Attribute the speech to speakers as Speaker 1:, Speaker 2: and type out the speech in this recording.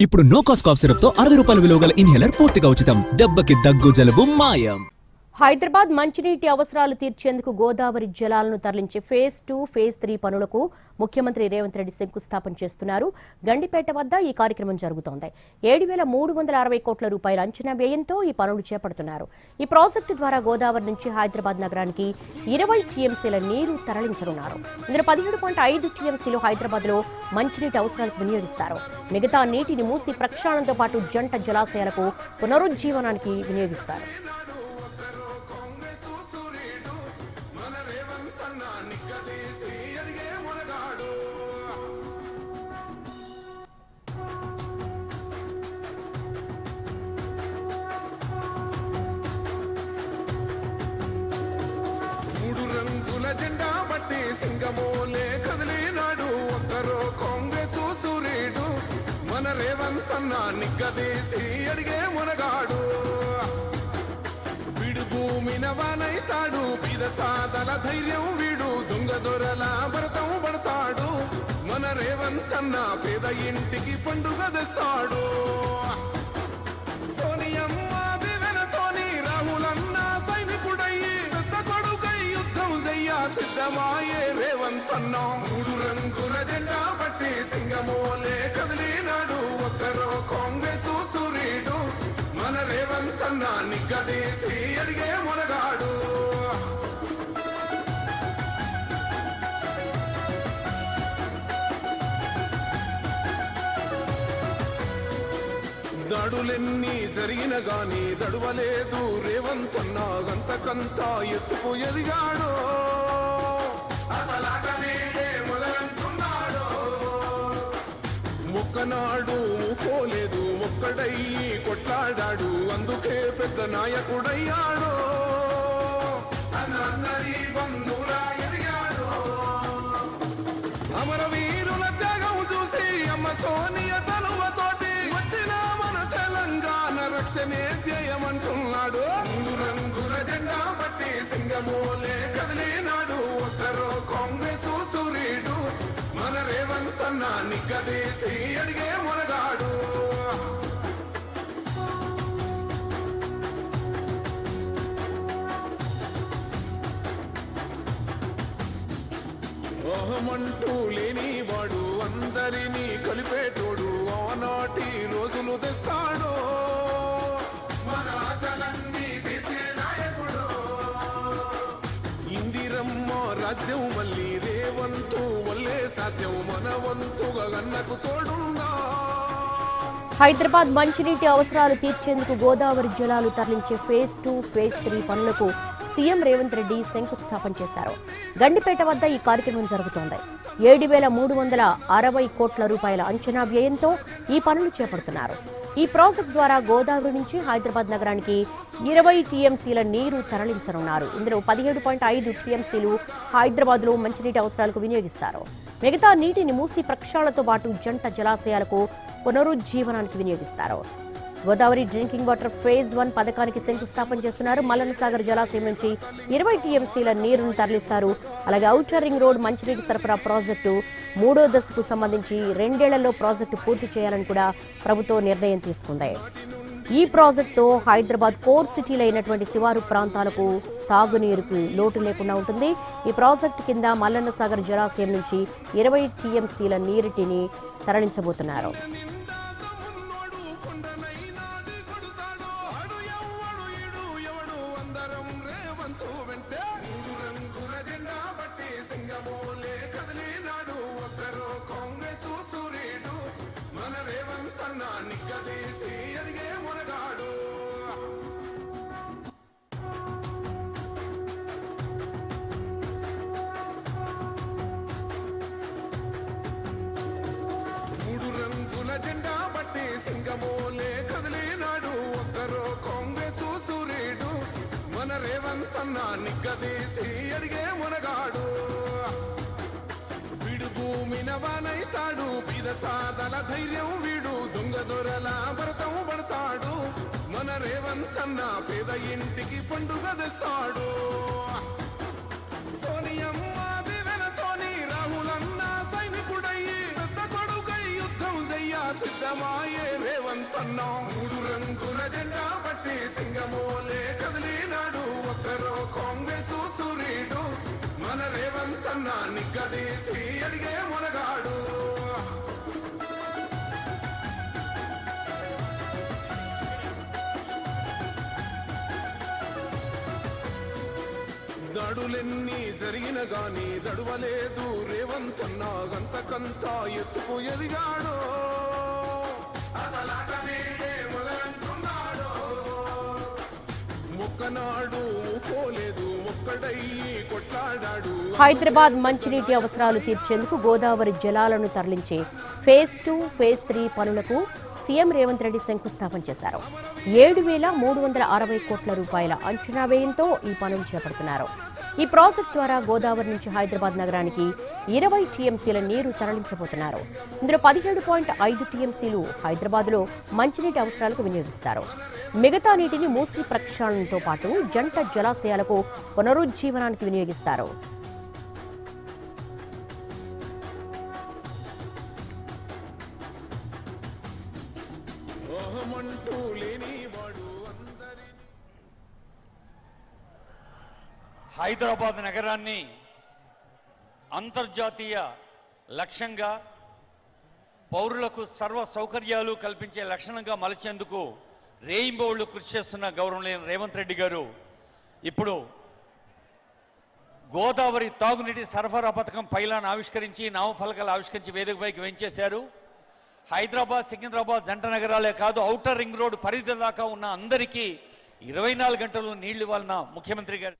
Speaker 1: ఇప్పుడు no cost cough syrup తో 60 రూపాయల విలువ గల ఇన్హేలర్ పూర్తిగా ఉచితం. దెబ్బకి దగ్గు జలుబు మాయం.
Speaker 2: హైదరాబాద్ మంచినీటి అవసరాలు తీర్చేందుకు గోదావరి జలాలను తరలించే ఫేజ్ 2, ఫేజ్ 3 పనులకు ముఖ్యమంత్రి రేవంత్ రెడ్డి శంకుస్థాపన చేస్తున్నారు. గండిపేట వద్ద ఈ కార్యక్రమం జరుగుతోంది. 7,360 కోట్ల రూపాయల అంచనా వ్యయంతో ఈ పనులు చేపడుతున్నారు. ఈ ప్రాజెక్టు ద్వారా గోదావరి నుంచి హైదరాబాద్ నగరానికి 20 టీఎంసీల నీరు తరలించనున్నారు. ఇందులో 17.5 టీఎంసీలు హైదరాబాద్ లో మంచినీటి అవసరాలకు వినియోగిస్తారు. మిగతా నీటిని మూసి ప్రక్షాళనతో పాటు జంట జలాశయాలకు పునరుజ్జీవనానికి వినియోగిస్తారు.
Speaker 3: జెండా బట్టి సింగమోలే కదిలినాడు ఒక్కరో కాంగ్రెస్ సూర్యుడు మన రేవంత్ అన్న నిగ్గదీసి అడిగే మునగాడు వీడు భూమిన వానైతాడు బీద సాదల ధైర్యం వీడు దొంగ దొరల భరతం పడతాడు మన రేవంత్ అన్న పేద ఇంటికి పండుగ తెస్తాడు సోనియమ్మ దివెనతోని రాహులన్న సైనికుడయ్యి కొడుకై యుద్ధం చెయ్య సిద్ధమాయే రేవంత్ అన్న 3 రంగుల జెండా బట్టి సింగమోలే కదిలినాడు ఒక్కరో కాంగ్రెస్ సూర్యుడు మన రేవంత్ అన్న నిగ్గదీసి అడిగే మునగాడు దాడులెన్ని జరిగిన గాని దడువలేదు రేవంత్ అన్న గంతకంతా ఎత్తుకు ఎదిగాడు మొక్కనాడు మూకోలేదు ఒక్కడయ్యి కొట్లాడాడు అందుకే పెద్ద నాయకుడయ్యాడు బంధువులా ఎదిగాడు అమరవీరుల త్యాగం చూసి అమ్మ సోనియ తలువతోటి వచ్చిన మన తెలంగాణ రక్షణే ధ్యేయమంటున్నాడు 3 రంగుల జెండా బట్టి సింగమోలే కదిలినాడు ఒక్కరో కాంగ్రెస్ సూర్యుడు మన రేవంత్ అన్న నిగ్గదీసి అడిగే మునగాడు మోహమంటూ లేనివాడు అందరినీ కలిపేటోడు ఆనాటి రోజులు తెస్తాడు మన ఆశలన్నీ తీర్చే నాయకుడు ఇందిరమ్మ రాజ్యం మళ్ళీ రేవంతు వల్లే సాధ్యం మన వంతుగా గన్నకు తోడుందా
Speaker 2: హైదరాబాద్ మంచినీటి అవసరాలు తీర్చేందుకు గోదావరి జలాలు తరలించే ఫేజ్ 2, ఫేజ్ 3 పనులకు సీఎం రేవంత్ రెడ్డి శంకుస్థాపన చేశారు. గండిపేట వద్ద ఈ కార్యక్రమం జరుగుతోంది. 7,360 కోట్ల రూపాయల అంచనా వ్యయంతో ఈ పనులు చేపడుతున్నారు. ఈ ప్రాజెక్టు ద్వారా గోదావరి నుంచి హైదరాబాద్ నగరానికి 20 టీఎంసీల నీరు తరలించనున్నారు. ఇందులో 17.5 టీఎంసీలు హైదరాబాద్ లో మంచినీటి అవసరాలకు వినియోగిస్తారు. మిగతా నీటిని మూసి ప్రక్షాళనతో పాటు జంట జలాశయాలకు పునరుజ్జీవనానికి వినియోగిస్తారు. గోదావరి డ్రింకింగ్ వాటర్ ఫేజ్ 1 పథకానికి శంకుస్థాపన చేస్తున్నారు. మల్లన్న సాగర్ జలాశయం నుంచి 20 టీఎంసీల నీరును తరలిస్తారు. అలాగే ఔటర్ రింగ్ రోడ్ మంచినీటి సరఫరా ప్రాజెక్టు 3వ దశకు సంబంధించి 2 ఏళ్లలో ప్రాజెక్టు పూర్తి చేయాలని కూడా ప్రభుత్వం నిర్ణయం తీసుకుంది. ఈ ప్రాజెక్టుతో హైదరాబాద్ కోర్ సిటీలో అయినటువంటి శివారు ప్రాంతాలకు తాగునీరుకు లోటు లేకుండా ఉంటుంది. ఈ ప్రాజెక్టు కింద మల్లన్న సాగర్ జలాశయం నుంచి 20 టీఎంసీల నీటిని తరలించబోతున్నారు.
Speaker 3: జెండా బట్టి సింగమోలే కదిలినాడు ఒక్కరో కాంగ్రెస్ సూర్యుడు మన రేవంత్ అన్న నిగ్గదీసి అడిగే మునగాడు వీడు భూమిన వానైతాడు బీద సాదల ధైర్యం వీడు దొంగ దొరల భరతం పడతాడు మన రేవంత్ అన్న పేద ఇంటికి పండుగ తెస్తాడు సోనియమ్మ దివెనతోని రాహులన్న సైనికుడయ్యి పెద్ద కొడుకై యుద్ధం చెయ్య సిద్ధమాయే రేవంతన్న మూడు రంగుల జెండా పట్టి సింగమోలే కదిలినాడు ఒక్కరో కాంగ్రెస్ సూర్యుడు మన రేవంతన్న నిగ్గదీసి అడిగే మునగాడు దాడులెన్ని జరిగిన గాని దడువలేదు రేవంతన్న గంతకంత ఎత్తుకు ఎదిగాడు మొక్కనాడు పోలేదు ఒక్కడయ్యి కొట్లాడాడు.
Speaker 2: హైదరాబాద్ మంచినీటి అవసరాలు తీర్చేందుకు గోదావరి జలాలను తరలించే ఫేజ్ 2, ఫేజ్ 3 పనులకు సీఎం రేవంత్ రెడ్డి శంకుస్థాపన చేశారు. 7,360 కోట్ల రూపాయల అంచనా వ్యయంతో ఈ పనులు చేపడుతున్నారు. ఈ ప్రాజెక్టు ద్వారా గోదావరి నుంచి హైదరాబాద్ నగరానికి 20 టీఎంసీల నీరు తరలించబోతున్నారు. ఇందులో 17.5 టీఎంసీలు హైదరాబాద్లో మంచినీటి అవసరాలకు వినియోగిస్తారు. మిగతా నీటిని మూసీ ప్రక్షాళనతో పాటు జంట జలాశయాలకు పునరుజ్జీవనానికి వినియోగిస్తారు.
Speaker 4: హైదరాబాద్ నగరాన్ని అంతర్జాతీయ లక్ష్యంగా పౌరులకు సర్వ సౌకర్యాలు కల్పించే లక్షణంగా మలచేందుకు రేయింబౌళ్లు కృషి చేస్తున్న గౌరవనీయ రేవంత్ రెడ్డి గారు ఇప్పుడు గోదావరి తాగునీటి సరఫరా పథకం పైలాన్ ఆవిష్కరించి నామఫలకాలు ఆవిష్కరించి వేదికపైకి వెంచేశారు. హైదరాబాద్, సికింద్రాబాద్ జంట నగరాలే కాదు, ఔటర్ రింగ్ రోడ్ పరిధి దాకా ఉన్న అందరికీ 24 గంటలు నీళ్లు ఇవ్వాలన్న ముఖ్యమంత్రి గారు